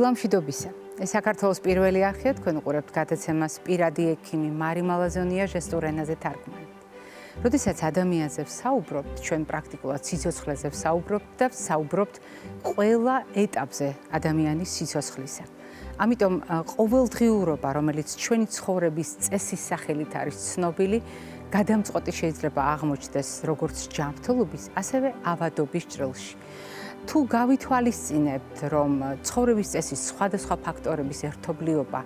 დილამშვიდობისა. ეს საქართველოს პირველი არხია, თქვენ უყურებთ გადაცემას პირადი ექიმი მარი მალაზონია ჟესტურ ენაზე თარგმანი. როდესაც ადამიანზე ვსაუბრობთ, ჩვენ პრაქტიკულად სიცოცხლეზე ვსაუბრობთ და ვსაუბრობთ ყველა ეტაპზე ადამიანის სიცოცხლისა. ამიტომ ყოველდღიურობა, რომელიც ჩვენი ცხოვრების წესის სახელით არის ცნობილი, გადამწყვეტი შეიძლება აღმოჩნდეს როგორც ჯანმრთელობის, ასევე ავადობის ჭრილში. თუ გავითვალისწინებთ, რომ ცხოვრების წესის სხვადასხვა ფაქტორების ერთობლიობა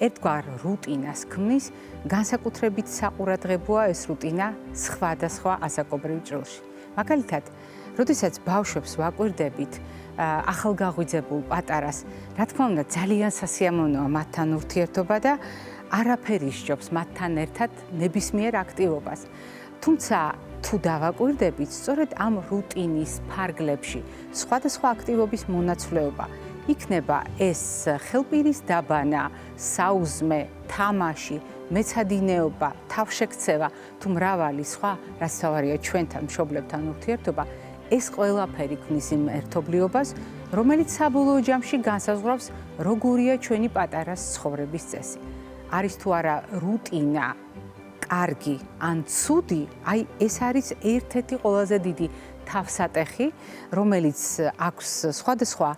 ერთგვარ რუტინას ქმნის, განსაკუთრებით საყურადღებოა ეს რუტინა სხვადასხვა ასაკობრივ ჭრილში. მაგალითად, როდესაც ბავშვებს ვაკვირდებით, ახალგაღვიძებულ პატარას, რა თქმა უნდა, ძალიან სასიამოვნოა მათთან ურთიერთობა და არაფერი სჯობს მათთან ერთად ნებისმიერ აქტივობას. თუმცა თუ დავაკვირდებით, სწორედ ამ რუტინის ფარგლებში სხვადასხვა აქტივობის მონაცვლეობა იქნება ეს ხელპირის დაბანა, საუზმე, თამაში, მეცადინეობა, თავშექცევა თუ მრავალი სხვა, რაც თავარია ჩვენთან მშობლებთან ურთიერთობა, ეს ყველაფერი ქმნის იმ ერთობლიობას, რომელიც საბოლოო ჯამში განსაზღვრავს, როგორია ჩვენი პატარას ცხოვრების წესი. არის თუ არა რუტინა კარგი ან ცუდი, აი ეს არის ერთ-ერთი ყველაზე დიდი თავსატეხი, რომელიც აქვს სხვადასხვა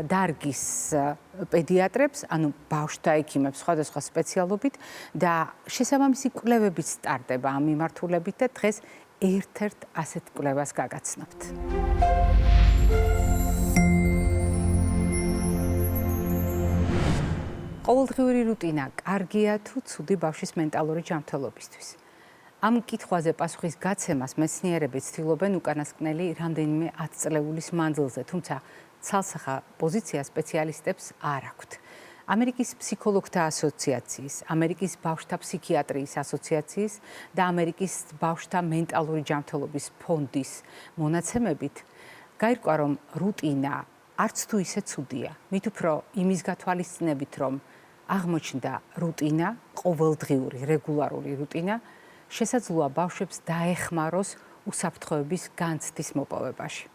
დარგის პედიატრებს, ანუ ბავშვთა ექიმებს სხვადასხვა სპეციალობით და შესაბამისი კვლევებიც სტარდება ამ მიმართულებით და დღეს ერთ-ერთ ასეთ კვლევას გაგაცნობთ. ყოველდღიური რუტინა კარგია თუ ცუდი ბავშვის მენტალური ჯანმრთელობისთვის. ამ კითხვაზე პასუხის გაცემას მეცნიერები ცდილობენ უკანასკნელი რამდენიმე ათწლეულის მანძილზე, თუმცა ცალსახა პოზიცია სპეციალისტებს არ აქვთ. ამერიკის ფსიქოლოგთა ასოციაციის, ამერიკის ბავშვთა ფსიქიატრიის ასოციაციის და ამერიკის ბავშვთა მენტალური ჯანმრთელობის ფონდის მონაცემებით გაირკვა, რომ რუტინა არც თუ ისე ცუდია, მით უფრო იმის გათვალისწინებით, რომ აღმოჩნდა რუტინა, ყოველდღიური, რეგულარული რუტინა, შესაძლოა ბავშვებს დაეხმაროს უსაფრთხოების განცდის მოპოვებაში.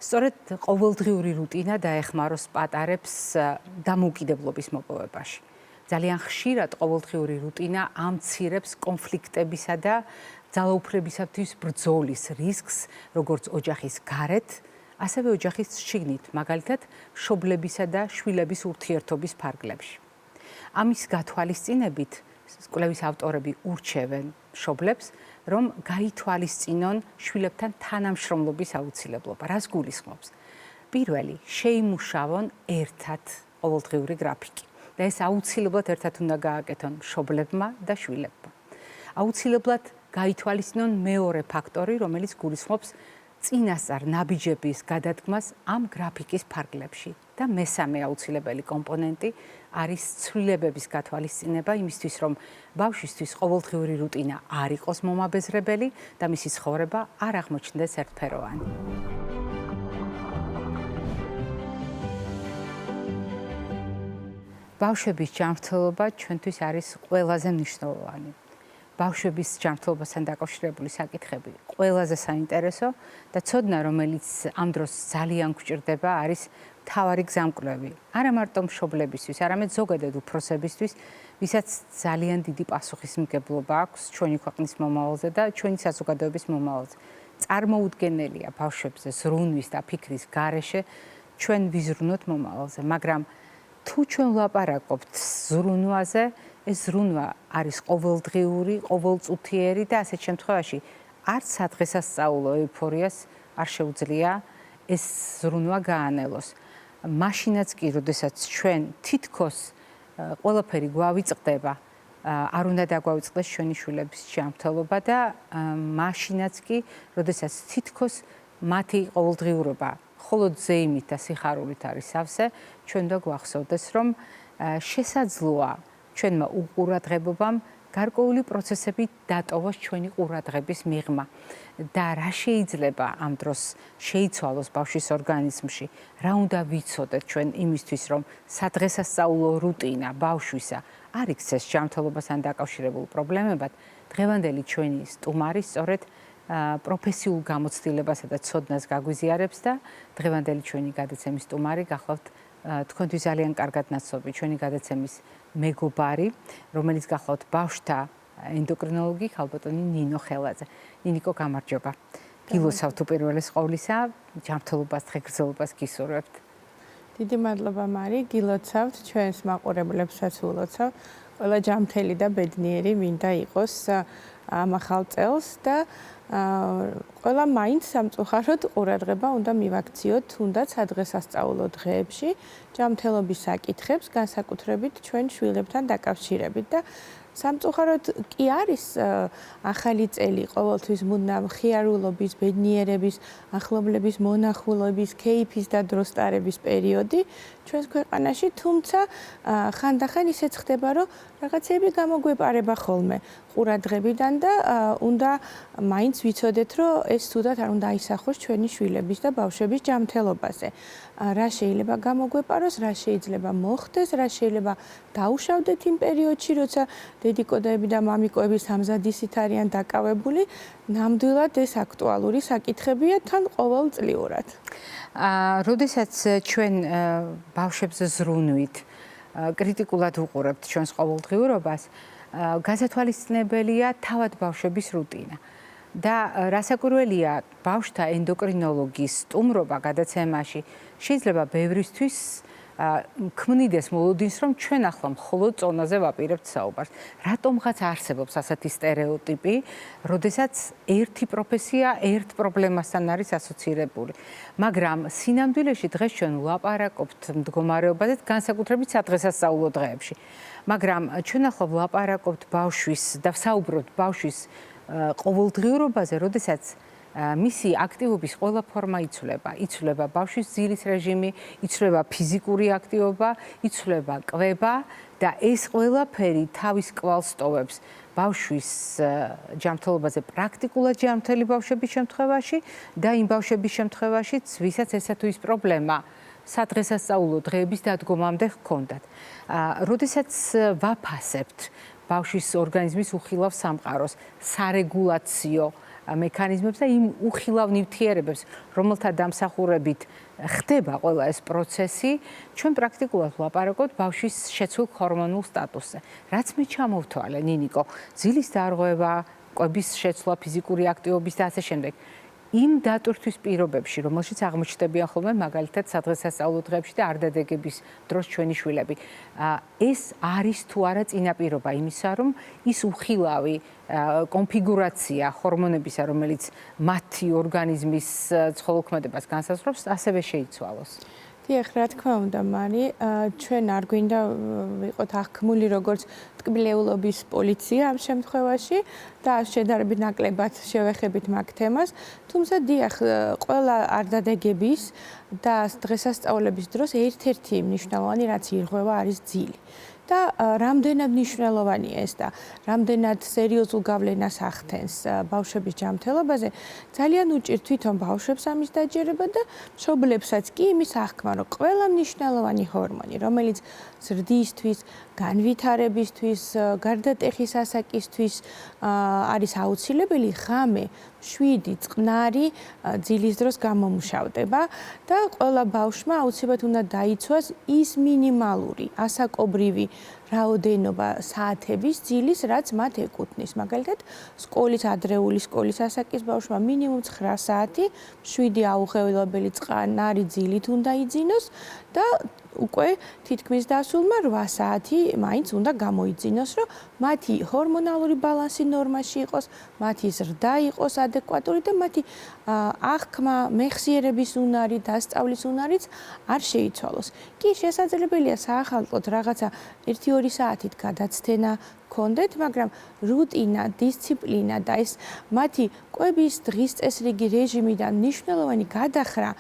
სწორედ ყოველდღიური რუტინა დაეხმაროს პატარებს დამოუკიდებლობის მოპოვებაში. ძალიან ხშირად ყოველდღიური რუტინა ამცირებს კონფლიქტებისა და ძალაუფლებისათვის ბრძოლის რისკს, როგორც ოჯახის გარეთ, ასევე ოჯახის შიგნით, მაგალითად, მშობლებისა და შვილების ურთიერთობის ფარგლებში. ამის გათვალისწინებით კვლევის ავტორები ურჩევენ მშობლებს, რომ გაითვალისწინონ შვილებთან თანამშრომლობის აუცილებლობა. რას გულისხმობს? პირველი, შეიმუშავონ ერთად ყოველდღიური გრაფიკი და ეს აუცილებლად ერთად უნდა გააკეთონ მშობლებმა და შვილებმა. აუცილებლად გაითვალისწინონ მეორე ფაქტორი, რომელიც გულისხმობს წინასწარ ნაბიჯების გადადგმას ამ გრაფიკის ფარგლებში და მესამე აუცილებელი კომპონენტი არის ცვლილებების გათვალისწინება იმისთვის, რომ ბავშვისთვის ყოველდღიური რუტინა არ იყოს მომაბეზრებელი და მისი ცხოვრება არ აღმოჩნდეს ერთფეროვანი. ბავშვების ჯანმრთელობა ჩვენთვის არის ყველაზე მნიშვნელოვანი. ბავშვების ჯანმრთელობასთან დაკავშირებული საკითხები ყველაზე საინტერესო და ცოდნა, რომელიც ამ დროს ძალიან გვჭირდება, არის მთავარი გზამკვლევი. არა მარტო მშობლებისთვის, არამედ ზოგადად უფროსებისთვის, ვისაც ძალიან დიდი პასუხისმგებლობა აქვს ჩვენი ქვეყნის მომავალზე და ჩვენი საზოგადოების მომავალზე. წარმოუდგენელია ბავშვებზე ზრუნვის და ფიქრის გარეშე ჩვენ ვიზრუნოთ მომავალზე, მაგრამ თუ ჩვენ ვლაპარაკობთ ზრუნვაზე, ეს ზრუნვა არის ყოველდღიური, ყოველწუთიერი და ასეთ შემთხვევაში არც სადღესასწაულო ეუფორიას არ შეუძლია ეს ზრუნვა გაანელოს. მაშინაც კი, როდესაც ჩვენ თითქოს ყველაფერი გვავიწყდება, არ უნდა დაგვავიწყდეს ჩვენი შვილების ჯანმრთელობა და მაშინაც კი, როდესაც თითქოს მათი ყოველდღიურობა მხოლოდ ზეიმით და სიხარულით არის სავსე, ჩვენ უნდა გვახსოვდეს, რომ შესაძლოა ჩვენმა უყურადღებობამ გარკვეული პროცესები დატოვოს ჩვენი ყურადღების მიღმა და რა შეიძლება ამ დროს შეიცვალოს ბავშვის ორგანიზმში, რა უნდა ვიცოდეთ ჩვენ იმისთვის, რომ სადღესასწაულო რუტინა ბავშვისა არ იქცეს ჯანმრთელობასთან დაკავშირებულ პრობლემებად, დღევანდელი ჩვენი სტუმარი სწორედ პროფესიულ გამოცდილებასა და ცოდნას გაგვიზიარებს და დღევანდელი ჩვენი გადაცემის სტუმარი გახლავთ თქვენთვის ძალიან კარგად ნაცნობი ჩვენი გადაცემის მეგობარი, რომელიც გახლავთ ბავშვთა ენდოკრინოლოგი ხალბატონი ნინო ხელაძე. ნინიკო, გამარჯობა. გილოცავთ უპირველეს ყოვლისა, ჯანმრთელობას, დღეგრძელობას გისურვებთ. დიდი მადლობა მარი, გილოცავთ, ჩვენს მაყურებლებსაც ულოცავ. ყველა ჯანმრთელი და ბედნიერი მინდა იყოს ამ ახალ წელს და ყველა მაინც სამწუხაროდ ყურადღება უნდა მივაქციოთ თუნდაც სადღესასწაულო დღეებში ჯანმრთელობის საკითხებს, განსაკუთრებით ჩვენ შვილებთან დაკავშირებით და სამწუხაროდ კი არის ახალი წელი ყოველთვის მუდამ ხიარულობის, ბედნიერების, ახლობლების მონახულობის, კეიფის და დროს ტარების პერიოდი ჩვენს ქვეყანაში, თუმცა ხანდახან ისეც ხდება, რომ რაღაცები გამოგვეპარება ხოლმე ყურადღებიდან და უნდა მაინც ვიცოდეთ, რომ ეს თუდად არ უნდა აისახოს ჩვენი შვილების და ბავშვების ჯანმრთელობაზე. რა შეიძლება გამოგვეპაროს, რა შეიძლება მოხდეს, რა შეიძლება დაუშავდეთ იმ პერიოდში, როცა დედიკოდები და მამიკოები სამზადისით არიან დაკავებული, ნამდვილად ეს აქტუალური საკითხებია თან ყოველწლიურად. როდესაც ჩვენ ბავშვებს ზრუნვით, კრიტიკულად უყურებთ ჩვენს ყოველდღიურობას, გასათვალისწინებელია თავად ბავშვების რუტინა. და რასაკვირველია, ბავშვთა ენდოკრინოლოგის სტუმრობა გადაცემაში შეიძლება ბევრისთვის ქმნიდეს მოლოდინს, რომ ჩვენ ახლა მხოლოდ წონაზე ვაპირებთ საუბარს. რატომღაც არსებობს ასეთი სტერეოტიპი, როდესაც ერთი პროფესია ერთ პრობლემასთან არის ასოცირებული. მაგრამ სინამდვილეში დღეს ჩვენ ვლაპარაკობთ მდგომარეობაზე, განსაკუთრებით სადღესასწაულო დღეებში. მაგრამ ჩვენ ახლა ვლაპარაკობთ ბავშვის და ვსაუბრობთ ბავშვის ყოველდღიურობაზე, როდესაც მისი აქტივობის ყველა ფორმა იცვლება. იცვლება ბავშვის ძილის რეჟიმი, იცვლება ფიზიკური აქტივობა, იცვლება კვება და ეს ყველაფერი თავის კვალს ტოვებს ბავშვის ჯანმრთელობაზე, პრაქტიკულად ჯანმრთელი ბავშვების შემთხვევაში და იმ ბავშვების შემთხვევაშიც, ვისაც ესა თუ ის პრობლემა სადღესასწაულო დღეების დადგომამდე ჰქონდათ. როდესაც ვაფასებთ ბავშვის ორგანიზმის უხილავ სამყაროს, სარეგულაციო მექანიზმებს და იმ უხილავ ნივთიერებებს, რომელთა დამსახურებით ხდება ყველა ეს პროცესი, ჩვენ პრაქტიკულად ვლაპარაკობთ ბავშვის შეცვლილ ჰორმონულ სტატუსზე. რაც მე ჩამოვთვალე, ნინიკო, ძილის დარღვევა, კვების შეცვლა, ფიზიკური აქტივობის და ასე შემდეგ. იმ დატვირთვის პირობებში, რომელშიც აღმოჩნდებიან ხოლმე მაგალითად სადღესასწაულო დღეებში და არდადეგების დროს ჩვენი შვილები. ეს არის თუ არა წინაპირობა იმისა, რომ ის უხილავი კონფიგურაცია ჰორმონებისა, რომელიც მათი ორგანიზმის ცხოველქმედებას განსაზღვრავს, ასევე შეიცვალოს. დიახ, რა თქმა უნდა, მარი, ჩვენ არ გვინდა ვიყოთ აღქმული როგორც ტკბილეულობის პოლიცია ამ შემთხვევაში და შედარებით ნაკლებად შევეხებით მაგ თემას, თუმცა დიახ, ყველა არდადეგების და დღესასწაულების დროს ერთ-ერთი მნიშვნელოვანი რაც ირღვევა არის ძილი. და რამდენად მნიშვნელოვანია ეს და რამდენად სერიოზულ გავლენას ახდენს ბავშვების ჯანმრთელობაზე, ძალიან უჭირთ თვითონ ბავშვებს ამის დაჯერება და მშობლებსაც კი იმის აღქმა, რომ ყველა მნიშვნელოვანი ჰორმონი, რომელიც ზრდისთვის, განვითარებისთვის, გარდატეხის ასაკისთვის არის აუცილებელი, ღამე 7 წყნარი ძილის დროს გამომუშავდება და ყველა ბავშვმა აუცილებლად უნდა დაიცვას ის მინიმალური ასაკობრივი რაოდენობა საათების ძილის, რაც მათ ეკუთვნის. მაგალითად, სკოლის ადრეული სკოლის ასაკის ბავშვმა მინიმუმ 9 საათი 7 აუღელებელი წყნარი ძილით უნდა იძინოს და უკვე თითქმის დასულმა 8 საათი მაინც უნდა გამოიძინოს, რომ მათი ჰორმონალური ბალანსი ნორმაში იყოს, მათი ზრდა იყოს ადეკვატური და მათი აღქმა, მეხსიერების უნარი, დასწავლის უნარიც არ შეიცვალოს. კი, შესაძლებელია საახალწლოდ რაღაცა 1-2 საათით გადაცდენა გქონდეთ, მაგრამ რუტინა, დისციპლინა და ეს მათი კვების დღის წესრიგი რეჟიმიდან მნიშვნელოვანი გადახრა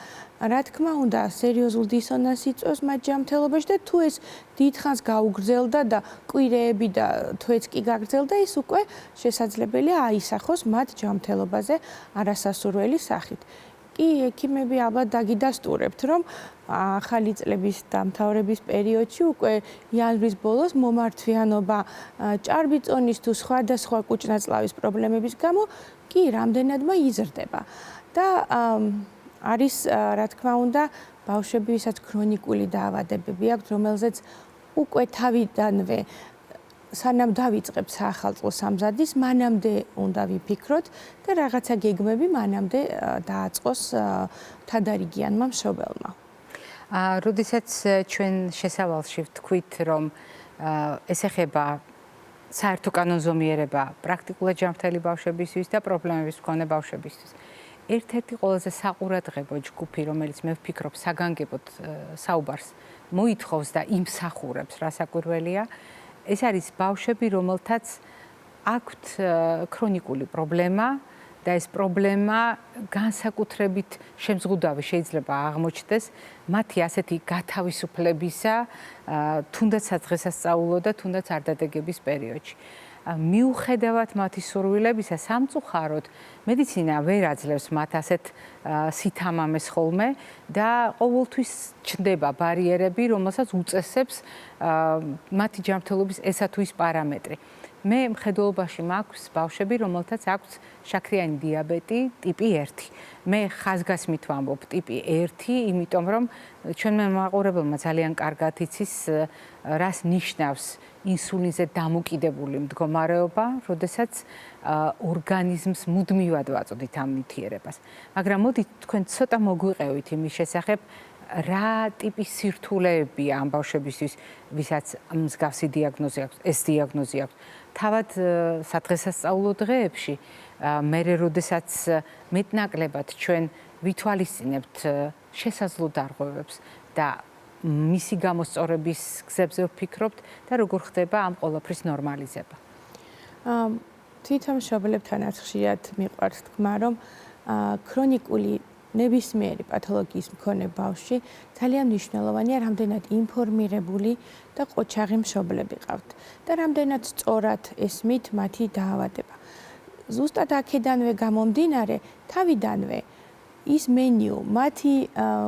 რა თქმა უნდა, სერიოზულ დისონანსს იწვევს მათ ჯანმრთელობაში და თუ ეს დიდხანს გაუგრძელდა და კვირეები და თვეც კი გაგრძელდა, ის უკვე შესაძლებელია აისახოს მათ ჯანმრთელობაზე არასასურველი სახით. კი, ექიმები ალბათ დაგიდასტურებთ, რომ ახალი წლების დამთავრების პერიოდში უკვე იანვრის ბოლოს მომართვიანობა ჭარბიწონის თუ სხვადასხვა კუჭნაწლავის პრობლემების გამო კი რამდენადმა იზრდება. და არის, რა თქმა უნდა, ბავშვები, ვისაც ქრონიკული დაავადებები აქვთ, რომელზეც უკვე თავიდანვე სანამ დავიწყებ საახალწლო სამზადისს, მანამდე უნდა ვიფიქროთ და რაღაცა გეგმები მანამდე დააწყოს თადარიგიანმა მშობელმა. როდესაც ჩვენ შესავალში ვთქვით, რომ ეს ეხება საერთო კანონზომიერება პრაქტიკულად ჯანმრთელი ბავშვებისთვის და პრობლემების მქონე ბავშვებისთვის. ერთ-ერთი ყველაზე საყურადღებო ჯგუფი, რომელიც მე ვფიქრობ, საგანგებოდ საუბარს მოითხოვს და იმსახურებს, რასაკვირველია, ეს არის ბავშვები, რომელთაც აქვთ ქრონიკული პრობლემა და ეს პრობლემა განსაკუთრებით შემზღუდავი შეიძლება აღმოჩნდეს მათი ასეთი გათავისუფლებისა, თუნდაც სადღესასწაულო და თუნდაც არდადეგების პერიოდში. მიუხედავად მათი სურვილებისა, სამწუხაროდ მედიცინა ვერ აძლევს მათ ასეთ სითამამეს ხოლმე და ყოველთვის ჩნდება ბარიერები, რომელსაც უწესებს მათი ჯანმრთელობის ესა თუ ის პარამეტრი. მე მხედველობაში მაქვს ბავშვები, რომელთაც აქვს შაქრიანი დიაბეტი ტიპი 1. მე ხაზგასმით ვამბობ ტიპი 1, იმიტომ რომ ჩვენმა მაყურებელმა ძალიან კარგად იცის, რას ნიშნავს ინსულინზე დამოკიდებული მდგომარეობა, როდესაც ორგანიზმს მუდმივად ვაწოდით ამ ნივთიერებას. მაგრამ მოდით თქვენ ცოტა მოგვიყევით იმის შესახებ, რა ტიპის სირთულეებია ამ ბავშვებისთვის, ვისაც მსგავსი დიაგნოზი აქვს, ეს დიაგნოზი აქვს. თავად სადღესასწაულო დღეებში, მერე როდესაც მეტნაკლებად ჩვენ ვითვალისწინებთ შესაძლო დარღვევებს და მისი გამოსწორების გზებზე ვფიქრობთ და როგორ ხდება ამ ყველაფრის ნორმალიზება. თვითონ მშობლებთანაც ხშირად მიყვარს თქმა, რომ ქრონიკული ნებისმიერი პათოლოგიის მქონე ბავშვი ძალიან მნიშვნელოვანია, რამდენად ინფორმირებული და ყოჩაღი მშობლები ყავთ და რამდენად სწორად ესმით მათი დაავადება. ზუსტად აქედანვე გამომდინარე, თავიდანვე ის მენიუ, მათი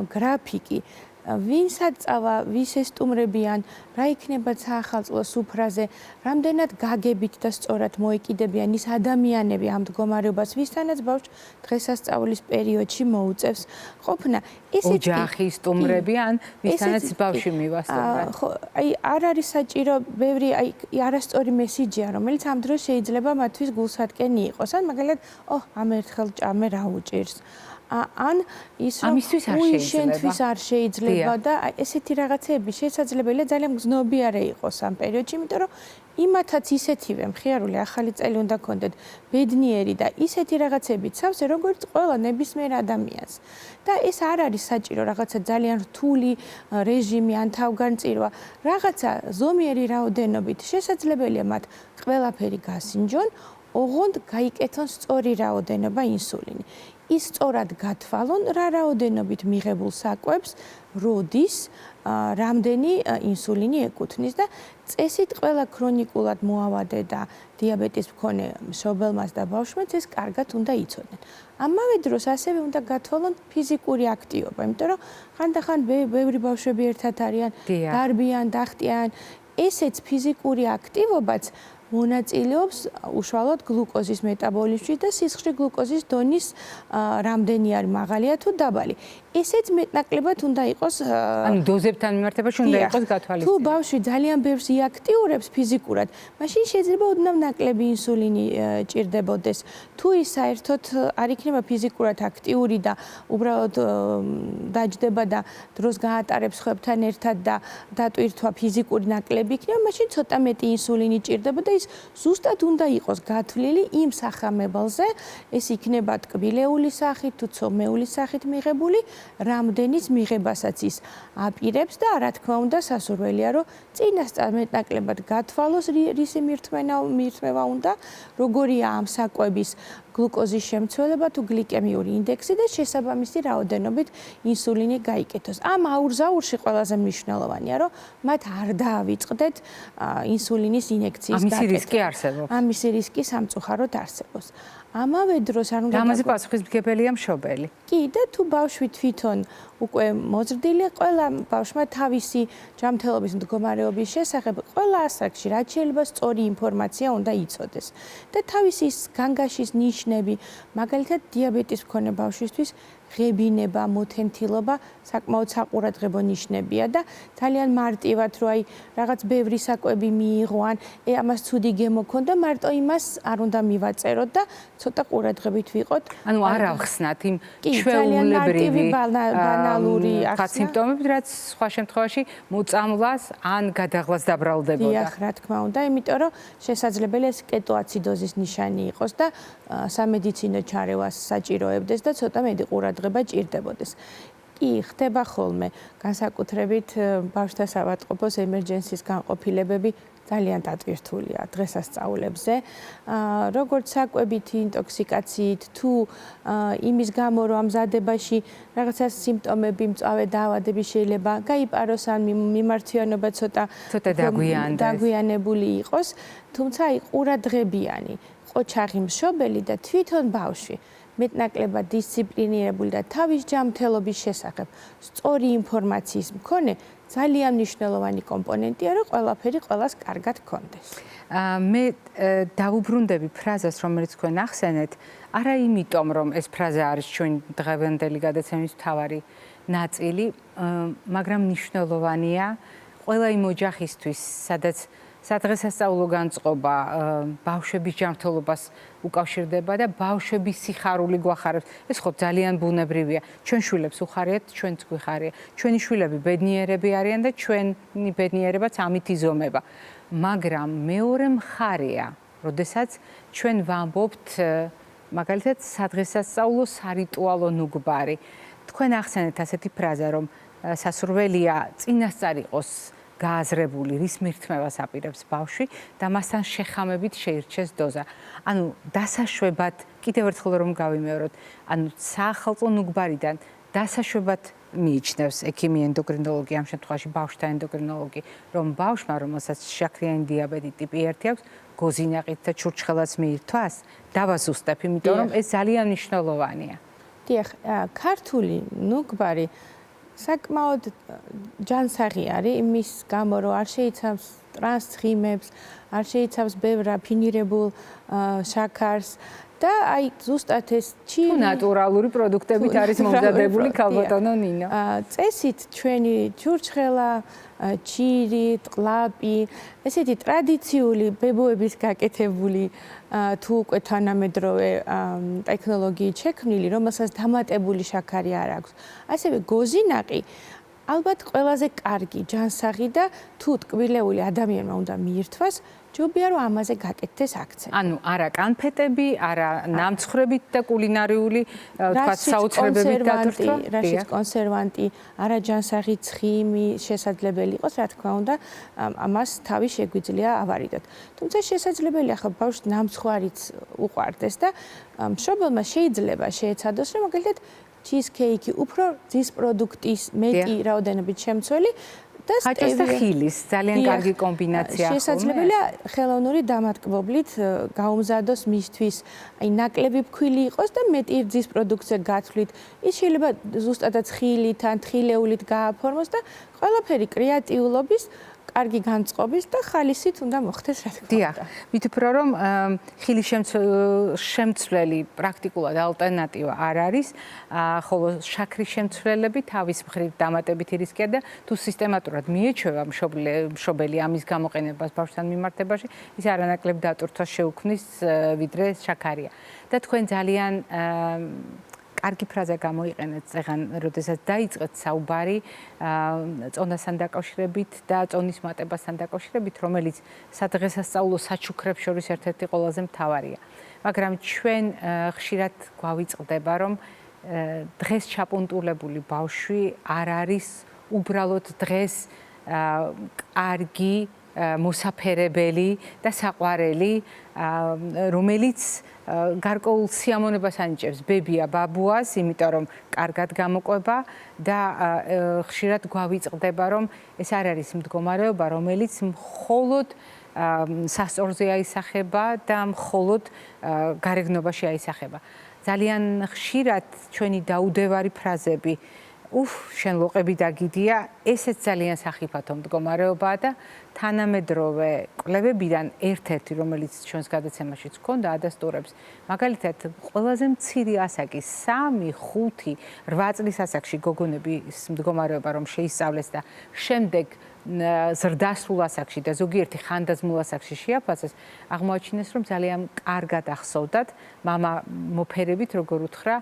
გრაფიკი, ვინსაც წავა, ვის ესტუმრებიან, რა იქნება საახალწლო სუფრაზე, რამდენად გაგებით და სწორად მოეკიდებიან ის ადამიანები ამ მდგომარეობას, ვისთანაც ბავშვს დღესასწაულის პერიოდში მოუწევს ყოფნა. ოჯახი სტუმრები ან ვისთანაც ბავშვი მივასწორებთ. ხო, არ არის საჭირო ბევრი არასწორი მესიჯია, რომელიც ამ დროს შეიძლება მათთვის გულსატკენი იყოს. ან მაგალითად, ამ ერთხელ ჭამე რა უჭირს. ან ის რომ შენთვის არ შეიძლება და ესეთი რაღაცეები შესაძლებელია ძალიან გზნობიარე იყოს ამ პერიოდში, იმიტომ რომ იმათაც ისეთივე მხიარული ახალი წელი უნდა გქონდეთ, ბედნიერი და ისეთი რაღაცები ცავსე, როგორც ყველა ნებისმიერ ადამიანს. და ეს არ არის საჭირო რაღაცა ძალიან რთული რეჟიმი ან თავგანწირვა, რაღაცა ზომიერი რაოდენობით შესაძლებელია მათ ყველაფერი გასინჯონ, ოღონდ გაიკეთონ სწორი რაოდენობა ინსულინი. ის სწორად გათვალონ, რა რაოდენობით მიღებულ საკვებს, როდის, რამდენი ინსულინი ეკუთვნის და წესით ყველა ქრონიკულად მოავადე და დიაბეტის მქონე მშობელმაც და ბავშვმაც ეს კარგად უნდა იცოდნენ. ამავე დროს ასევე უნდა გათვალონ ფიზიკური აქტივობა, იმიტომ რომ ხანდახან ბევრი ბავშვები ერთად არიან, დარბიან, დახტიან, ესეც ფიზიკური აქტივობაც მონაწილეობს უშუალოდ გლუკოზის მეტაბოლიზმში და სისხლში გლუკოზის დონის რამდენი არის მაღალია თუ დაბალი. ესეც მეტნაკლებად უნდა იყოს ანუ დოზებთან მიმართებაში უნდა იყოს გათვალისწინებული. თუ ბავშვი ძალიან ბევრს იაქტიურებს ფიზიკურად, მაშინ შეიძლება ოდნავ ნაკლები ინსულინი ჭირდებოდეს. თუ ის საერთოდ არ იქნება ფიზიკურად აქტიური და უბრალოდ დაჯდება და დროს გაატარებს ხვებთან ერთად და დატვირთვა ფიზიკური ნაკლები იქნება, მაშინ ცოტა მეტი ინსულინი ჭირდება და ის ზუსტად უნდა იყოს გათვლილი იმ სახამებელზე, ეს იქნება ტკბილეული სახით თუ ცომეული სახით მიღებული, რამდენის მიღებასაც ის აპირებს და რა თქმა უნდა სასურველია, რომ წინასწარ მეტნაკლებად გათვალოს რისი მირთმევა უნდა, როგორია ამ საკვების გლუკოზის შემცველება თუ გლიკემიური ინდექსი და შესაბამისი რაოდენობით ინსულინი გაიკეთოს. ამ აურზაურში ყველაზე მნიშვნელოვანია, რომ მათ არ დაავიწყდეთ ინსულინის ინექციის გაკეთება. ამისი რისკი არსებობს. ამისი რისკი სამწუხაროდ არსებობს. ამავე დროს არ უნდა ამაზე პასუხისმგებელია მშობელი. კი და თუ ბავშვი თვითონ უკვე მოზრდილი, ყველა ბავშვმა თავისი ჯანმრთელობის მდგომარეობის შესახებ ყველა ასაკში რაც შეიძლება სწორი ინფორმაცია უნდა იცოდეს. და თავისი განგაშის ნიშნები, მაგალითად დიაბეტის მქონე ბავშვისთვის ღებინება, მოთენთილობა საკმაოდ საყურადღებო ნიშნებია და ძალიან მარტივად რო რაღაც ბევრი საკვები მიიღო ან ამას ცუდი გემო ქონდა, მარტო იმას არ უნდა მივაწეროთ და ცოტა ყურადღებით ვიყოთ. ანუ არ ავხსნათ იმ ჩვეულებრივი ბანალური სიმპტომები, რაც სხვა შემთხვევაში მოწამვლას ან გადაღლას დაბრალდებოდა. დიახ, რა თქმა უნდა, იმიტომ რომ შესაძლებელია ეს კეტოაციდოზის ნიშანი იყოს და სამედიცინო ჩარევას საჭიროებდეს და ცოტა მეტი ყურადღება ჭირდებოდეს. კი, ხდება ხოლმე, განსაკუთრებით ბავშვთა საავადმყოფოს ემერჯენსის განყოფილებები ძალიან დატვირთულია დღესასწაულებზე. როგორც საკვებითი ინტოქსიკაციით, თუ იმის გამო, რომ ამ მზადებაში რაღაცა სიმპტომები, მწვავე დაავადები შეიძლება გაიპაროს ან მიმართვიანობა ცოტა დაგვიანებული იყოს, თუმცა ყურადღებიანი, ყოჩაღი მშობელი და თვითონ ბავშვი მეტნაკლებად დისციპლინირებული და თავის ჯანმრთელობის შესახებ სწორი ინფორმაციის მქონე ძალიან მნიშვნელოვანი კომპონენტია, რომ ყველაფერი ყველას კარგად გქონდეს. მე დავუბრუნდები ფრაზას, რომელიც თქვენ ახსენეთ, არა იმიტომ, რომ ეს ფრაზა არის ჩვენ დღევანდელი გადაცემის მთავარი ნაწილი, მაგრამ მნიშვნელოვანია ყველა იმ ოჯახისთვის, სადაც სადღესასწაულო განწყობა ბავშვების ჯანმრთელობას უკავშირდება და ბავშვების სიხარული გვახარებს. ეს ხო ძალიან ბუნებრივია. ჩვენ შვილებს უხარიათ, ჩვენც გვიხარია. ჩვენი შვილები ბედნიერები არიან და ჩვენი ბედნიერებაც ამით იზომება. მაგრამ მეორე მხარეა, როდესაც ჩვენ ვამბობთ მაგალითად სადღესასწაულო სარიტუალო ნუგბარი. თქვენ ახსენეთ ასეთი ფრაზა, რომ სასურველია წინასწარ იყოს გააზრებული, რის მირთმევას აპირებს ბავშვი და მასთან შეხამებით შეირჩეს დოზა. ანუ დასაშვებად, კიდევ ერთხელ რომ გავიმეოროთ, ანუ საახალწლო ნუგბარიდან დასაშვებად მიიჩნევს ექიმი ენდოკრინოლოგი, ამ შემთხვევაში ბავშვთა ენდოკრინოლოგი, რომ ბავშვმა, რომელსაც შაქრიანი დიაბეტი ტიპი 1 აქვს, გოზინაყით და ჩურჩხელაც მიირთვას, დავაზუსტებ, იმიტომ რომ ეს ძალიან მნიშვნელოვანია. დიახ, ქართული ნუგბარი საკმაოდ ჯანსაღი არის იმის გამო, რომ არ შეიცავს ტრანსცხიმებს, არ შეიცავს ბევრ რაფინირებულ შაქარს და ზუსტად ეს თუ ნატურალური პროდუქტებით არის მომზადებული ქალბატონო ნინო. წესით ჩვენი ჩურჩხელა, ჩირი, ტყლაპი, ესეთი ტრადიციული ბებოების გაკეთებული თუ უკვე თანამედროვე ტექნოლოგიით შექმნილი, რომელსაც დამატებული შაქარი არ აქვს. ასევე გოზინაყი ალბათ ყველაზე კარგი ჯანსაღი და თუ ტკბილეული ადამიანმა უნდა მიირთვას, ჯობია რომ ამაზე გაკეთდეს აქცენტი. ანუ არა კანფეტები, არა ნამცხრებით და კულინარიული, თქვა საოცრებებით დატვირთვა, რაშიც კონსერვანტი, არა ჯანსაღი ცხიმი შესაძლებელი იყოს, რა თქმა უნდა, ამას თავი შეგვიძლია ავარიდოთ. თუმცა შესაძლებელია ხო ბავშვს ნამცხვარიც უყვარდეს და მშობელმა შეიძლება შეეცადოს, რომ მაგალითად ჩიზკეიკი უფრო ძის პროდუქტის მეტი რაოდენობით შემცველი და ხილის ძალიან კარგი კომბინაცია ხო? შესაძლებელია ხელოვნური დამატკბობლით გაუმზადოს მისთვის, ნაკლები ფქვილი იყოს და მეტი ძის პროდუქტზე გათვლით. ის შეიძლება ზუსტადაც ხილით ან თხილეულით გააფორმოს და ყველაფერი კრეატიულობის კარგი განწყობის და ხალისით უნდა მოხდეს რა თქმა უნდა. დიახ, მითხრა რომ ხილის შემცვლელი პრაქტიკულად ალტერნატივა არ არის, ხოლო შაქრის შემცვლელები თავის მხრივ დამატებითი რისკია და თუ სისტემატურად მიეჩვევა მშობელი ამის გამოყენებას ბავშვთან მიმართებაში, ის არანაკლებ დატვირთვას შეუქმნის ვიდრე შაქარია. და თქვენ ძალიან კარგი ფრაზა გამოიყენეთ წეგან, როდესაც დაიწყეთ საუბარი წონასთან დაკავშირებით და წონის მატებასთან დაკავშირებით, რომელიც სადღესასწაულო საჩუქრებს შორის ერთ-ერთი ყველაზე მთავარია. მაგრამ ჩვენ ხშირად გვავიწყდება, რომ დღეს ჩაპუნტულებული ბავშვი არ არის უბრალოდ დღეს კარგი მოსაფერებელი და საყვარელი, რომელიც გარკვეულ სიამონებას ანიჭებს ბებია ბაბუას, იმიტომ რომ კარგად გამოყვება და ხშირად გვავიწყდება, რომ ეს არ არის მდგომარეობა, რომელიც მხოლოდ სასწორზე აისახება და მხოლოდ გარეგნობაში აისახება. ძალიან ხშირად ჩვენი დაუდევარი ფრაზები შენ ლოყები დაგიდია, ესეც ძალიან სახიფათო მდგომარეობაა და თანამედროვე კვლევებიდან ერთ-ერთი, რომელიც ჩვენს გადაცემაშიც ჰქონდა, ადასტურებს, მაგალითად, ყველაზე მცირე ასაკის 3, 5, 8 წლის ასაკში გოგონების მდგომარეობა რომ შეისწავლეს და შემდეგ ზრდასრულ ასაკში და ზოგიერთი ხანდაზმულ ასაკში შეაფასეს, აღმოაჩინეს, რომ ძალიან კარგად ახსოვდათ მამა მოფერებით როგორ უთხრა,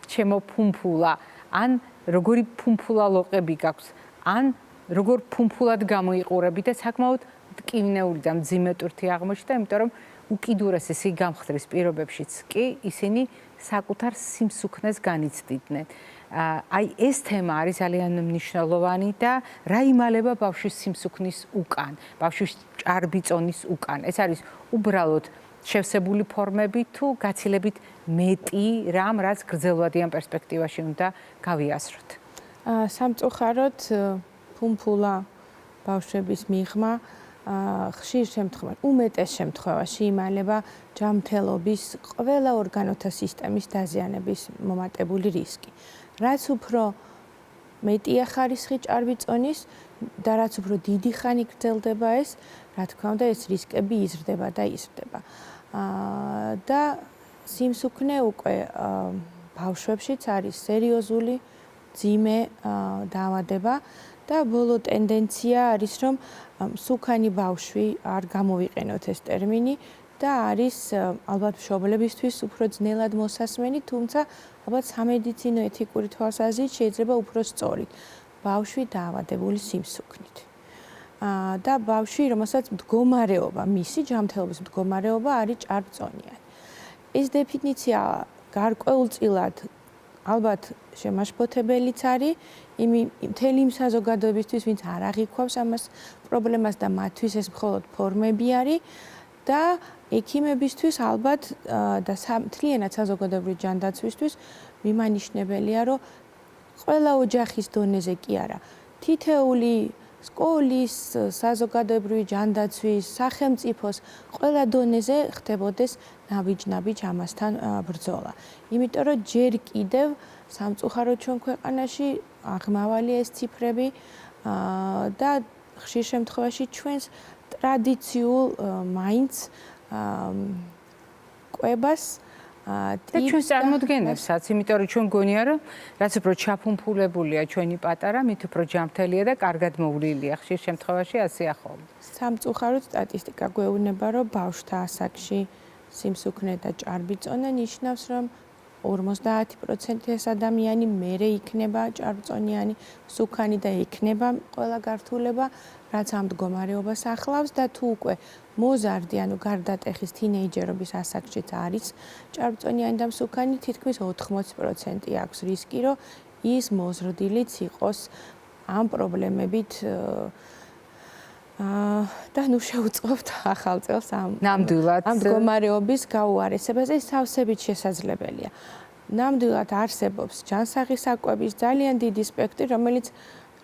ჩემო ფუმფულა, ან როგორი ფუმფულა ლოყები გაქვს, ან როგორ ფუმფულად გამოიყურები და საკმაოდ ტკივნეული და მძიმე ტვირთი აღმოჩნდა, იმიტომ რომ უკიდურესი გამხდრის პირობებშიც კი ისინი საკუთარ სიმსუქნეს განიცდიდნენ. აი ეს თემა არის ძალიან მნიშვნელოვანი და რა იმალება ბავშვის სიმსუქნის უკან, ბავშვის ჭარბიწონის უკან. ეს არის უბრალოდ შევსებული ფორმები თუ გაცილებით მეტი რამ, რაც გრძელვადიან პერსპექტივაში უნდა გავიაზროთ. სამწუხაროდ ფუმფულა ბავშვების მიღმა ხშირ შემთხვევაში, უმეტეს შემთხვევაში იმალება ჯანმრთელობის ყველა ორგანოთა სისტემის დაზიანების მომატებული რისკი. რაც უფრო მეტია ხარისხი ჭარბიწონის და რაც უფრო დიდი ხანი გრძელდება ეს, რა თქმა უნდა, ეს რისკები იზრდება და იზრდება. და სიმსუქნე უკვე ბავშვებშიც არის სერიოზული მძიმე დაავადება და ბოლო ტენდენცია არის, რომ მსუქანი ბავშვი არ გამოვიყენოთ ეს ტერმინი და არის ალბათ მშობლებისთვის უფრო ძნელად მოსასმენი, თუმცა ალბათ სამედიცინო ეთიკური თვალსაზრისით შეიძლება უფრო სწორით. ბავშვი დაავადებული სიმსუქნით. და ბავშვი, რომელსაც მდგომარეობა, მისი ჯანმრთელობის მდგომარეობა არის ჭარბწონიანი. ეს დეფინიცია გარკვეულწილად ალბათ შემაშფოთებელიც არის მთელი იმ საზოგადოებისთვის, ვინც არ აღიქვავს ამას პრობლემას და მათთვის ეს მხოლოდ ფორმები არის და ექიმებისთვის ალბათ და მთლიანად საზოგადოებრივი ჯანდაცვისთვის მიმანიშნებელია, რომ ყველა ოჯახის დონეზე კი არა, თითეული სკოლის, საზოგადოებრივი ჯანდაცვის, სახელმწიფოს ყველა დონეზე ხდებოდეს ნაბიჯ-ნაბიჯ ამასთან ბრძოლა. იმიტომ რომ ჯერ კიდევ სამწუხაროდ ჩვენ ქვეყანაში აღმავალია ეს ციფრები და ხშირ შემთხვევაში ჩვენს ტრადიციულ მაინც კვებას და ჩვენს წარმოდგენებსაც, იმიტომ რომ ჩვენ გონია, რომ რაც უფრო ჩაფუმფულებულია ჩვენი პატარა, მით უფრო ჯანმრთელია და კარგად მოვლილია. ხშირ შემთხვევაში ასეა ხოლმე. სამწუხაროდ სტატისტიკა გვეუბნება, რომ ბავშვთა ასაკში სიმსუქნე და ჭარბიწონა ნიშნავს, რომ 50% ეს ადამიანი მერე იქნება ჭარბწონიანი, მსუქანი და იქნება ყველა გართულება, რაც ამ მდგომარეობას ახლავს და თუ უკვე მოზარდი, ანუ გარდატეხის თინეიჯერობის ასაკშიც არის ჭარბწონიანი და მსუქანი, თითქმის 80% აქვს რისკი, რომ ის მოზრდილიც იყოს ამ პრობლემებით და ნუ შეუწყობთ ახალ წელს ამ მდგომარეობის გაუარესებას. ეს სავსებით შესაძლებელია. ნამდვილად არსებობს ჯანსაღი საკვების ძალიან დიდი სპექტრი, რომელიც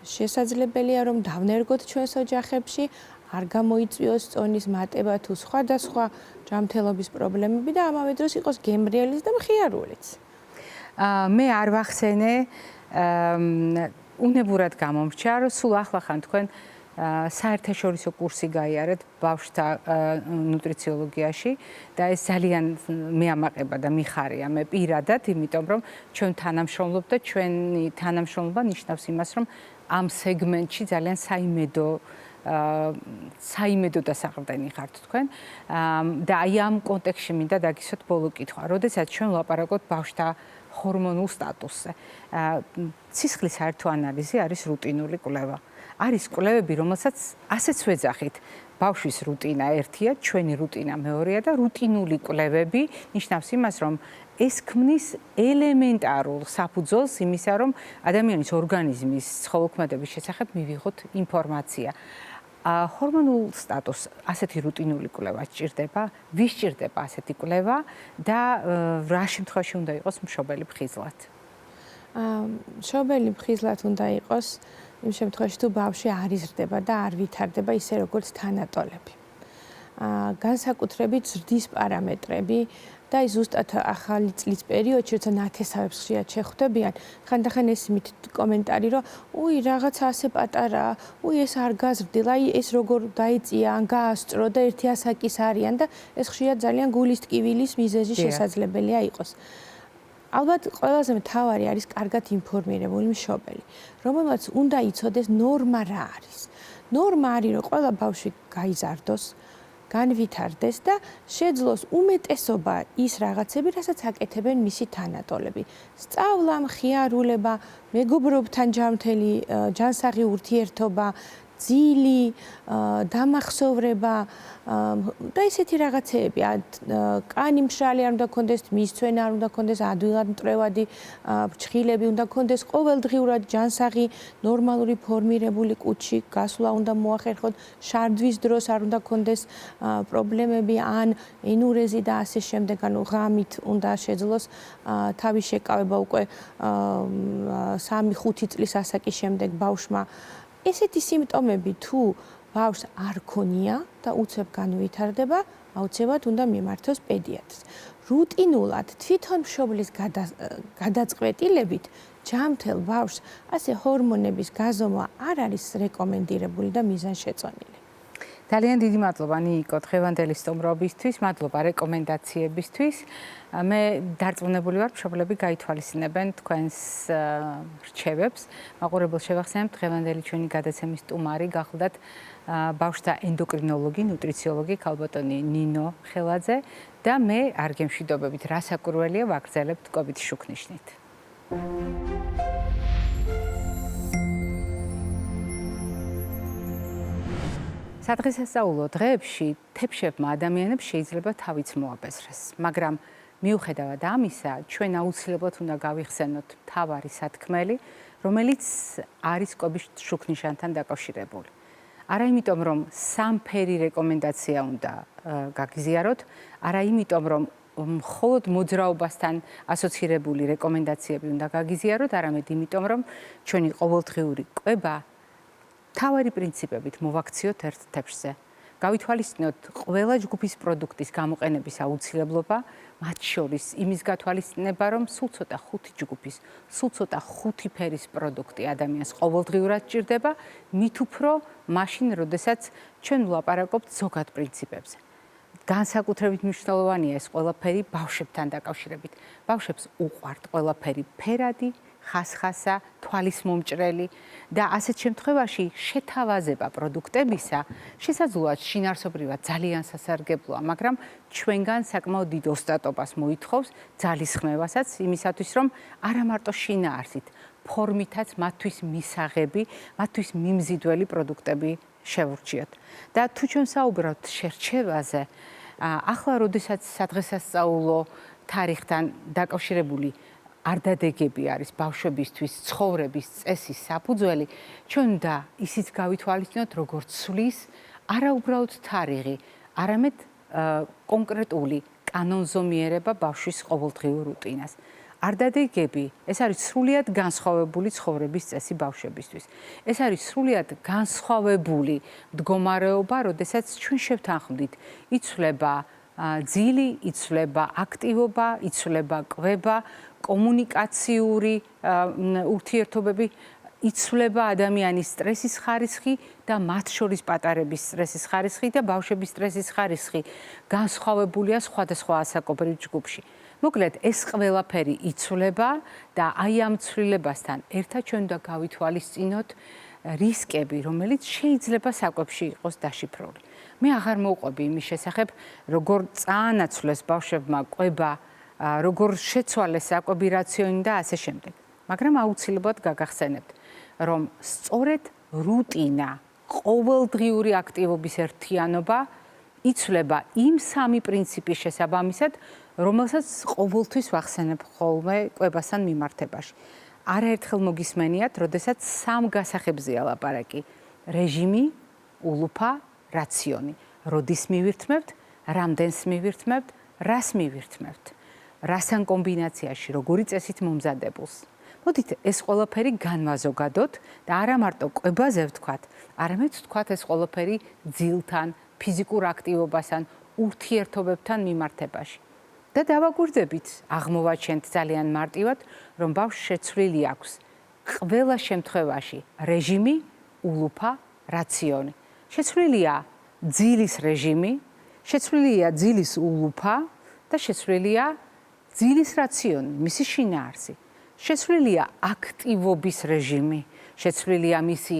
შესაძლებელია, რომ დავნერგოთ ჩვენს ოჯახებში, არ გამოიწვიოს წონის მატება თუ სხვადასხვა ჯანმრთელობის პრობლემები და ამავე დროს იყოს გემრიელიც და მხიარულიც. მე არ ვახსენე უნებურად გამომრჩა, რომ სულ ახლახან თქვენ საერთაშორისო კურსი გაიარეთ ბავშვთა ნუტრიციოლოგიაში და ეს ძალიან მეამაყება და მიხარია მე პირადად, იმიტომ რომ ჩვენ თანამშრომლობთ და ჩვენი თანამშრომლობა ნიშნავს იმას, რომ ამ სეგმენტში ძალიან საიმედო და საყრდენი ხართ თქვენ და აი ამ კონტექსტში მინდა დაგისვათ ბოლო კითხვა. როდესაც ჩვენ ვლაპარაკობთ ბავშვთა ჰორმონულ სტატუსზე, სისხლის საერთო ანალიზი არის რუტინული კვლევა. არის კვლევები, რომელსაც ასეც ვეძახით. ბავშვის რუტინა ერთია, ჩვენი რუტინა მეორეა და რუტინული კვლევები ნიშნავს იმას, რომ ეს ქმნის ელემენტარულ საფუძველს იმისა, რომ ადამიანის ორგანიზმის ცხოველქმედების შესახებ მივიღოთ ინფორმაცია. ჰორმონულ სტატუსს ასეთი რუტინული კვლევა სჭირდება, ვის სჭირდება ასეთი კვლევა და რა შემთხვევაში უნდა იყოს მშობელი მხიზლად? მშობელი მხიზლად უნდა იყოს იმ შემთხვევაში, თუ ბავშვი არ იზრდება და არ ვითარდება ისე როგორც თანატოლები. განსაკუთრებით ზრდის პარამეტრები და ის ზუსტად ახალი წლის პერიოდში, როცა ნათესავებს ხშირად შეხვდებიან, ხანდახან ესმით კომენტარი, რომ უი, რაღაცა ასე პატარაა, უი, ეს არ გაზრდილ, აი ეს როგორ დაიწია, ან გაასწრო და ერთი ასაკის არიან და ეს ხშირად ძალიან გულის ტკივილის მიზეზი შესაძლებელია იყოს. ალბათ ყველაზე მთავარი არის კარგად ინფორმირებული მშობელი, რომელმაც უნდა იცოდეს ნორმა რა არის. ნორმა არის, რომ ყველა ბავშვი გაიზარდოს, განვითარდეს და შეძლოს უმეტესობა ის რაღაცები, რასაც აკეთებენ მისი თანატოლები. სწავლა, მხიარულება, მეგობრობთან ჯანმრთელი ჯანსაღი ურთიერთობა, ძილი, დამახსოვრება და ისეთი რაღაცეები. კანი მშრალი არ უნდა კონდეს, მისცვენა არ უნდა კონდეს, ადვილად მტრევადი ფრჩხილები უნდა კონდეს, ყოველდღიურად ჯანსაღი, ნორმალური ფორმირებული კუჩი გასვლა უნდა მოახერხოთ, შარდვის დროს არ უნდა კონდეს პრობლემები, ან ენურეზი და ასე შემდეგ, ანუ ღამით უნდა შეძლოს თავის შეკავება უკვე 3-5 წლის ასაკის შემდეგ ბავშვმა. ესეთი სიმპტომები თუ ბავშვს არ ქონია და უცებ განვითარდება, აუცილებლად უნდა მიმართოს პედიატრს. რუტინულად თვითონ მშობლის გადაწყვეტილებით ჯანმრთელ ბავშვს ასე ჰორმონების გაზომვა არ არის რეკომენდირებული და მიზანშეწონილი. ძალიან დიდი მადლობა ნიკო დღევანდელი სტუმრობისთვის, მადლობა რეკომენდაციებისთვის. მე დარწმუნებული ვარ, მშობლები გაითვალისწინებენ თქვენს რჩევებს. მაყურებელს შევახსენებ, დღევანდელი ჩვენი გადაცემის სტუმარი გახლდათ ბავშვთა ენდოკრინოლოგი, ნუტრიციოლოგი ქალბატონი ნინო ხელაძე და მე არ გემშვიდობებით, რასაკურველია ვაგრძელებთ კვებითი შუქნიშნით. სადღესასწაულო დღეებში თეფშებმა ადამიანებს შეიძლება თავიც მოაბეზრეს, მაგრამ მიუხედავად ამისა, ჩვენ აუცილებლად უნდა გავიხსენოთ მთავარი სათქმელი, რომელიც არის კვების შუქნიშნთან დაკავშირებული. არა იმიტომ, რომ სამფერი რეკომენდაცია უნდა გაგიზიაროთ, არა იმიტომ, რომ მხოლოდ მოძრაობასთან ასოცირებული რეკომენდაციები უნდა გაგიზიაროთ, არამედ იმიტომ, რომ ჩვენი ყოველდღიური კვება მთავარი პრინციპებით მოვაქციოთ ერთ თეფშზე. გავითვალისწინოთ ყველა ჯგუფის პროდუქტის გამოყენების აუცილებლობა, მათ შორის იმის გათვალისწინება, რომ სულ ცოტა 5 ჯგუფის, სულ ცოტა 5 ფერის პროდუქტი ადამიანს ყოველდღიურად ჭირდება, მით უფრო მაშინ, როდესაც ჩვენ ვლაპარაკობთ ზოგად პრინციპებზე. განსაკუთრებით მნიშვნელოვანია ეს ყველაფერი ბავშვებთან დაკავშირებით. ბავშვებს უყვართ ყველაფერი ფერადი, ხასხასა, თვალის მომჭრელი და ასეთ შემთხვევაში შეთავაზება პროდუქტებისა შესაძლოა შინაარსობრივად ძალიან სასარგებლოა, მაგრამ ჩვენგან საკმაოდ დიდ ოსტატობას მოითხოვს ძალისხმევასაც იმისათვის, რომ არა მარტო შინაარსით, ფორმითაც მათთვის მისაღები, მათთვის მიმზიდველი პროდუქტები შევურჩიოთ. და თუ ჩვენ საუბრობთ შერჩევაზე, ახლა როდესაც სადღესასწაულო თარიღთან დაკავშირებული არდადეგები არის ბავშვებისთვის ცხოვრების წესის საფუძველი, ჩვენ უნდა ისიც გავითვალისწინოთ, როგორც სulis, არა უბრალოდ თარიღი, არამედ კონკრეტული კანონზომიერება ბავშვის ყოველდღიურ რუტინას. არდადეგები, ეს არის სრულიად განსხვავებული ცხოვრების წესი ბავშვებისთვის. ეს არის სრულიად განსხვავებული მდგომარეობა, როდესაც ჩვენ შევთანხმდით, იცვლება ძილი, იცვლება აქტივობა, იცვლება კვება, კომუნიკაციური ურთიერთობები, იცვლება ადამიანის სტრესის ხარისხი და მათ შორის პატარების სტრესის ხარისხი და ბავშვების სტრესის ხარისხი განსხვავებულია სხვადასხვა ასაკობრივ ჯგუფში. მოკლედ, ეს ყველაფერი იცვლება და აი ამ ცვლილებასთან ერთად ჩვენ უნდა გავითვალისწინოთ რისკები, რომელიც შეიძლება საკვებში იყოს დაშიფრული. მე აღარ მოვყვები იმის შესახებ, როგორ წაანაცვლეს ბავშვებმა კვება, როგორ შეცვალეს საკვები რაციონი და ასე შემდეგ. მაგრამ აუცილებლად გაგახსენებთ, რომ სწორედ რუტინა, ყოველდღიური აქტივობის ერთიანობა იცვლება იმ სამი პრინციპის შესაბამისად, რომელსაც ყოველთვის ვახსენებ ხოლმე კვებასთან მიმართებაში. არაერთხელ მოგისმენიათ, როდესაც სამ გასახებზეა ლაპარაკი: რეჟიმი, ულუფა, რაციონი. როდის მივირთმევთ, რამდენს მივირთმევთ, რას მივირთმევთ, რასთან კომბინაციაში, როგორი წესით მომზადებულს. მოდით ეს ყველაფერი განვაზოგადოთ და არა მარტო კვებაზე ვთქვათ, არამედ ვთქვათ ეს ყველაფერი ძილთან, ფიზიკურ აქტივობასთან, ურთიერთობებთან მიმართებაში. და დავაკვირდებით, აღმოვაჩენთ ძალიან მარტივად, რომ ბავშვს შეცვლილი აქვს ყველა შემთხვევაში რეჟიმი, ულუფა, რაციონი. შეცვლილია ძილის რეჟიმი, შეცვლილია ძილის ულუფა და შეცვლილია ძილის რაციონი, მისი შინაარსი. შეცვლილია აქტივობის რეჟიმი, შეცვლილია მისი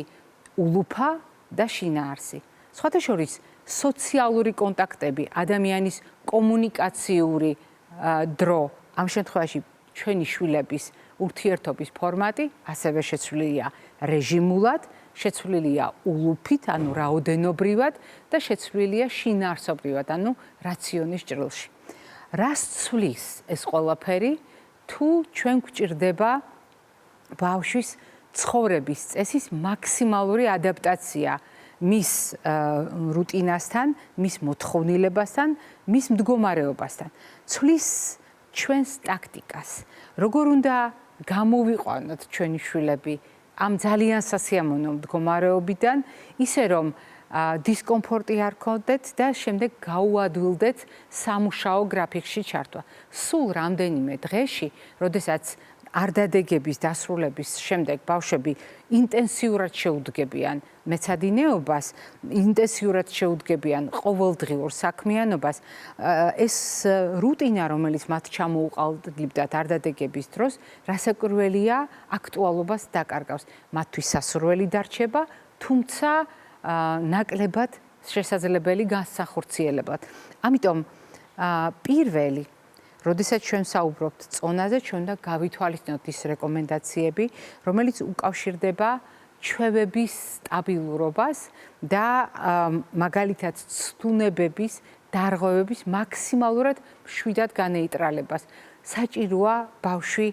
ულუფა და შინაარსი. სხვათა შორის სოციალური კონტაქტები, ადამიანის კომუნიკაციური დრო, ამ შემთხვევაში ჩვენი შვილების ურთიერთობის ფორმატი ასევე შეცვლილია რეჟიმულად, შეცვლილია ულუფით, ანუ რაოდენობრივად და შეცვლილია შინაარსობრივად, ანუ რაციონის ჭრილში. რას ცვლის ეს ყველაფერი, თუ ჩვენ გვჭირდება ბავშვის ცხოვრების წესის მაქსიმალური ადაპტაცია მის რუტინასთან, მის მოთხოვნილებასთან, მის მდგომარეობასთან. ცვლის ჩვენს ტაქტიკას. როგორ უნდა გამოვიყვანოთ ჩვენი შვილები ამ ძალიან სასიამოვნო მდგომარეობიდან, ისე რომ დისკომფორტი არ გქონდეთ და შემდეგ გაუადვილდეთ სამუშაო გრაფიკში ჩართვა. სულ რამდენიმე დღეში, როდესაც არდადეგების დასრულების შემდეგ ბავშვები ინტენსიურად შეუდგებიან მეცადინეობას, ინტენსიურად შეუდგებიან ყოველდღიურ საქმიანობას, ეს რუტინა, რომელიც მათ ჩამოუყალიბდათ არდადეგების დროს, რასაკვირველია, აქტუალობას დაკარგავს. მათთვის სასურველი დარჩება, თუმცა ნაკლებად შესაძლებელი განსახორციელებად. ამიტომ პირველი როდესაც ჩვენ საუბრობთ წონაზე, ჩვენ უნდა გავითვალისწინოთ ის რეკომენდაციები, რომელიც უკავშირდება ჩვევების სტაბილურობას და მაგალითად ცდუნებების, დარღვევების მაქსიმალურად მშვიდად განეიტრალებას. საჭიროა ბავშვი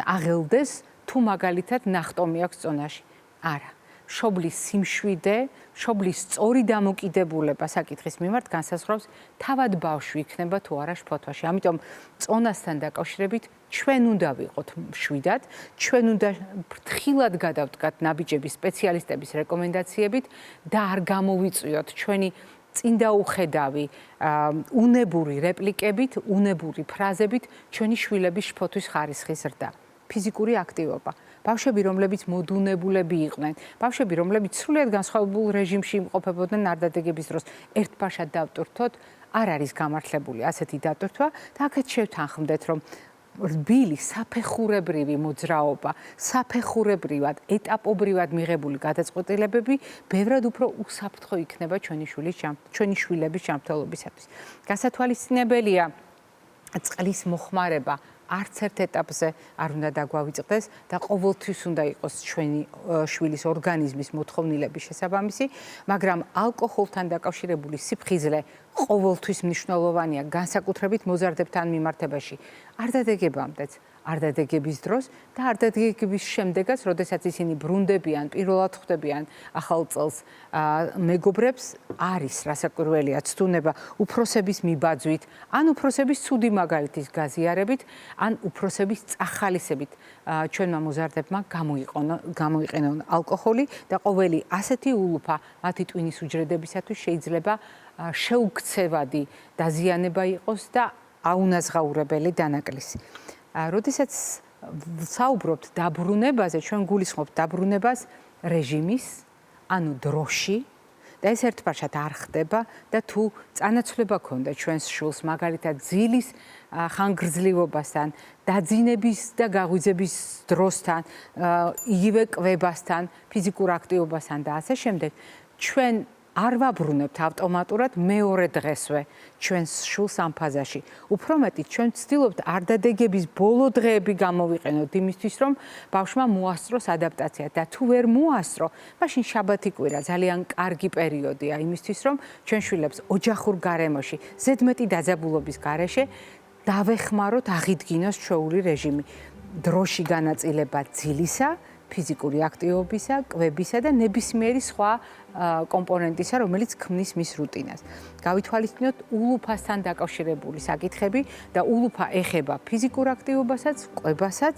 აღელდეს, თუ მაგალითად ნახტომი აქვს წონაში. არა. შობლის სიმშვიდე, შობლის სწორი დამოკიდებულება საკითხის მიმართ განსაზღვრავს თავად ბავშვი იქნება თუ არა შფოთვაში. ამიტომ წონასთან დაკავშირებით ჩვენ უნდა ვიყოთ მშვიდად, ჩვენ უნდა ფრთხილად გადავდგათ ნაბიჯების სპეციალისტების რეკომენდაციებით და არ გამოვიწვიოთ ჩვენი წინდაუხედავი უნებური რეპლიკებით, უნებური ფრაზებით ჩვენი შვილების შფოთვის ხარისხის ზრდა. ფიზიკური აქტივობა. ბავშვები, რომლებიც მოდუნებულები იყვნენ, ბავშვები, რომლებიც სრულიად განსხვავებულ რეჟიმში იმყოფებოდნენ არდადეგების დროს, ერთბაშად დავტვირთოთ, არ არის გამართლებული ასეთი დატვირთვა და აქეთ შევთანხმდეთ, რომ რბილი, საფეხურებრივი მოძრაობა, საფეხურებრივად, ეტაპობრივად მიღებული გადაწყვეტილებები ბევრად უფრო უსაფრთხო იქნება ჩვენი შვილების ჯანმრთელობისათვის. გასათვალისწინებელია წყლის მოხმარება არც ერთ ეტაპზე არ უნდა დაგვავიწყდეს და ყოველთვის უნდა იყოს ჩვენი შვილის ორგანიზმის მოთხოვნილების შესაბამისი, მაგრამ ალკოჰოლთან დაკავშირებული სიფხიზლე ყოველთვის მნიშვნელოვანია, განსაკუთრებით მოზარდებთან მიმართებაში. არდადეგებამდეც, არდადეგების დროს და არდადეგების შემდეგაც, როდესაც ისინი ბრუნდებიან, პირველად ხვდებიან ახალ წელს მეგობრებს, არის რასაკვირველია ცდუნება უფროსების მიბაძვით, ან უფროსების ცუდი მაგალითის გაზიარებით, ან უფროსების წახალისებით ჩვენმა მოზარდებმა გამოიყენონ ალკოჰოლი და ყოველი ასეთი ულუფა მათი ტვინის უჯრედებისათვის შეიძლება შეუქცევადი დაზიანება იყოს და აუნაზღაურებელი დანაკლისი. როდესაც საუბრობთ დაბრუნებაზე, ჩვენ გულისხმობთ დაბრუნებას რეჟიმის, ანუ დროში და ეს ერთბაშად არ ხდება და თუ წანაცვლება ქონდა ჩვენს შვილს მაგალითად ძილის ხანგრძლივობასთან, დაძინების და გაღვიძების დროსთან, იგივე კვებასთან, ფიზიკურ აქტივობასთან და ასე შემდეგ, ჩვენ არ ვაბრუნებთ ავტომატურად მეორე დღესვე ჩვენს შვილს ამ ფაზაში. უფრო მეტიც ჩვენ ვცდილობთ არდადეგების ბოლო დღეები გამოვიყენოთ იმისთვის, რომ ბავშვმა მოასწროს ადაპტაცია და თუ ვერ მოასწრო, მაშინ შაბათი კვირა ძალიან კარგი პერიოდია იმისთვის, რომ ჩვენ შვილებს ოჯახურ გარემოში, ზედმეტი დაძაბულობის გარეშე დავეხმაროთ აღიდგინოს ჩვეული რეჟიმი. დროში განაწილება ძილისა, ფიზიკური აქტივობისა, კვებისა და ნებისმიერი სხვა კომპონენტისა, რომელიც ქმნის მის რუტინას. გავითვალისწინოთ ულუფასთან დაკავშირებული საკითხები და ულუფა ეხება ფიზიკურ აქტივობასაც, კვებასაც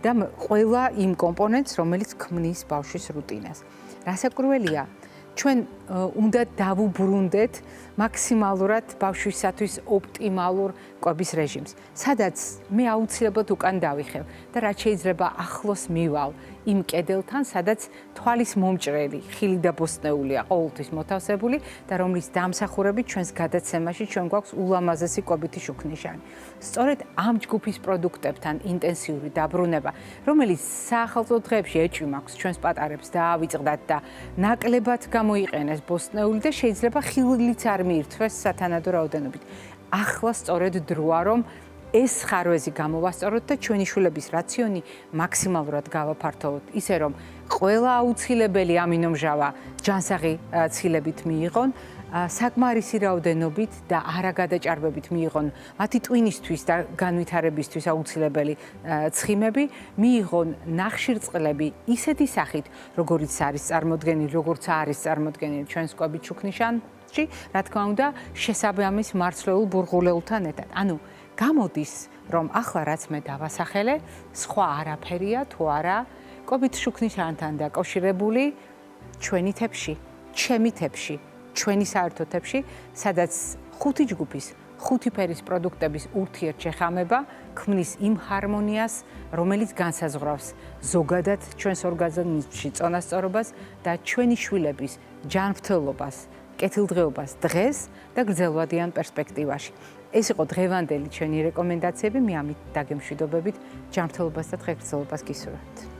და ყველა იმ კომპონენტს, რომელიც ქმნის ბავშვის რუტინას. რასაკვირველია, ჩვენ უნდა დავუბრუნდეთ მაქსიმალურად ბავშვისათვის ოპტიმალურ კვების რეჟიმს, სადაც მე აუცილებლად უკან დავიხევ და რაც შეიძლება ახლოს მივალ იმ კედელთან, სადაც თვალის მომჭრელი, ხილი და ბოსტნეულია ყოველთვის მოთავსებული და რომლის დამსახურებით ჩვენს გადაცემაში ჩვენ გვაქვს ულამაზესი კვებითი შუქნიშანი. სწორედ ამ ჯგუფის პროდუქტებთან ინტენსიური დაბრუნება, რომელიც საახალწლო დღეებში ეჭვი მაქვს ჩვენს პატარებს დაავიწყდათ და ნაკლებად გამოიყენეს ბოსტნეული და შეიძლება ხილიც არ მიირთვეს სათანადო რაოდენობით. ახლა სწორედ დროა, რომ ეს ხარვეზი გამოვასწოროთ და ჩვენი შვილების რაციონი მაქსიმალურად გავაფართოვოთ, ისე რომ ყველა აუცილებელი ამინომჟავა ჯანსაღი ცილებით მიიღონ, საკმარისი რაოდენობით და არაგადაჭარბებით მიიღონ მათი ტვინისთვის და განვითარებისთვის აუცილებელი ცხიმები, მიიღონ ნახშირწყლები ისეთი სახით, როგორც არის წარმოდგენილი ჩვენს კვებით შუქნიშანში, რა თქმა უნდა, შესაბამის მარცვლეულ ბურღულელთან ერთად. ანუ გამოდის, რომ ახლა რაც მე დავასახელე, სხვა არაფერია თუ არა კვებით შუქნიშანთან დაკავშირებული ჩვენი თებში, ჩემი თებში, ჩვენი საერთო თებში, სადაც ხუთი ჯგუფის, ხუთი ფერის პროდუქტების ურთიერთშეხამება ქმნის იმ ჰარმონიას, რომელიც განსაზღვრავს ზოგადად ჩვენს ორგანიზმში წონასწორობას და ჩვენი შვილების ჯანმრთელობას, კეთილდღეობას დღეს და გრძელვადიან პერსპექტივაში. ეს იყო დღევანდელი ჩვენი რეკომენდაციები, მე ამით დაგემშვიდობებით, ჯანმრთელობას და დღეგრძელობას გისურვებთ.